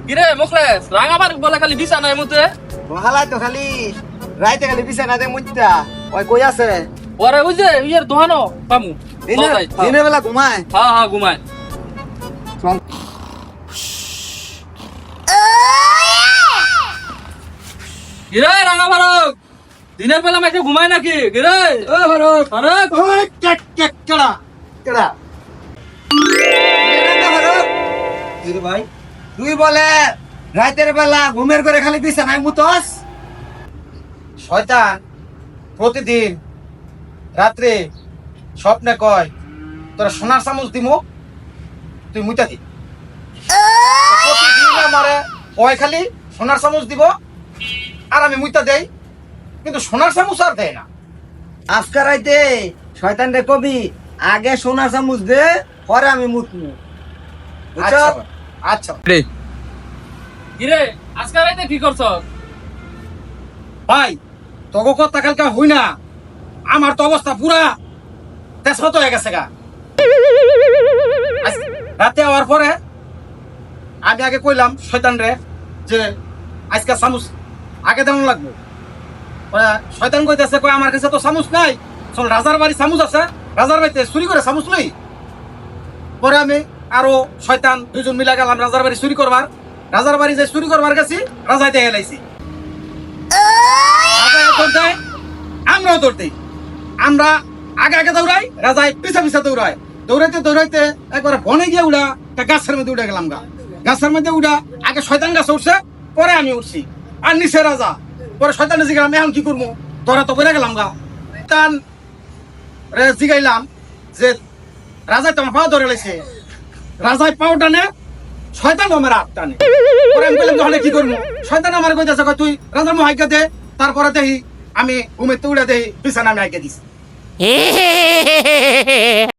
কিরে মুখলেস রাঙাবার বলে খালি বিছানা এমতে হালাই তো খালি রাইতে খালি বিছানাতে মুইতা ওই কই আছে ওরে ওই যে ইয়ের দোহানো পামু দিনের বেলা ঘুমায় হ্যাঁ হ্যাঁ ঘুমায় কিরে রাঙাবারক দিনের বেলা মাইকে ঘুমায় নাকি কিরে ও বারক বারক ওই কেড়া কেড়া দিদি ভাই তুই বলে রাতের বেলা ঘুমের করে খালি বিছানায় মুতস শয়তান প্রতিদিন রাত্রে স্বপ্নে কয় তোরা সোনার চামচ দিমু তুই মুইতা দি প্রতিদিন আমারে কয় খালি সোনার চামচ দিব আর আমি মুইতা দেই কিন্তু সোনার চামচ আর দেয় না আজকে রাইতে শয়তান রে কবি আগে সোনার চামচ দে পরে আমি মুতমু আচ্ছা আচ্ছা কিরে আজকে রাইতে কি করছ ভাই তোকে কথা কালকে হই না আমার তো অবস্থা পুরা তেজপাত হয়ে গেছে গা রাতে হওয়ার পরে আমি আগে কইলাম শয়তান রে যে আজকে চামচ আগে দেওয়া লাগবে শয়তান কইতেছে কই আমার কাছে তো চামচ নাই চল রাজার বাড়ি চামচ আছে রাজার বাড়িতে চুরি করে চামচ লই পরে আমি আরো শয়তান দুজন মিলা গেলাম রাজার বাড়ি চুরি করবার রাজার বাড়ি যে চুরি করবার গেছি রাজাই দেখে লাইছি আমরাও দৌড়তেই আমরা আগে আগে দৌড়াই রাজাই পিছা পিছা দৌড়ায় দৌড়াইতে দৌড়াইতে একবার বনে গিয়ে উড়া গাছের মধ্যে উঠে গেলাম গা গাছের মধ্যে উড়া আগে শয়তান গাছ উঠছে পরে আমি উঠছি আর নিচে রাজা পরে শয়তান জিগালাম এখন কি করবো তোরা তো বেড়ে গেলাম গা শয়তান রে জিগাইলাম যে রাজাই তোমার পাও ধরে লাইছে রাজাই পাও টানে শয়তান আমার হাত টানে পরে আমি বললাম তাহলে কি করবো শয়তান আমার কইতেছে তুই রাজার মহাইকা দে তারপরে দেখি আমি ঘুমের উড়ে দেই বিছানা আমি আইকে দিছি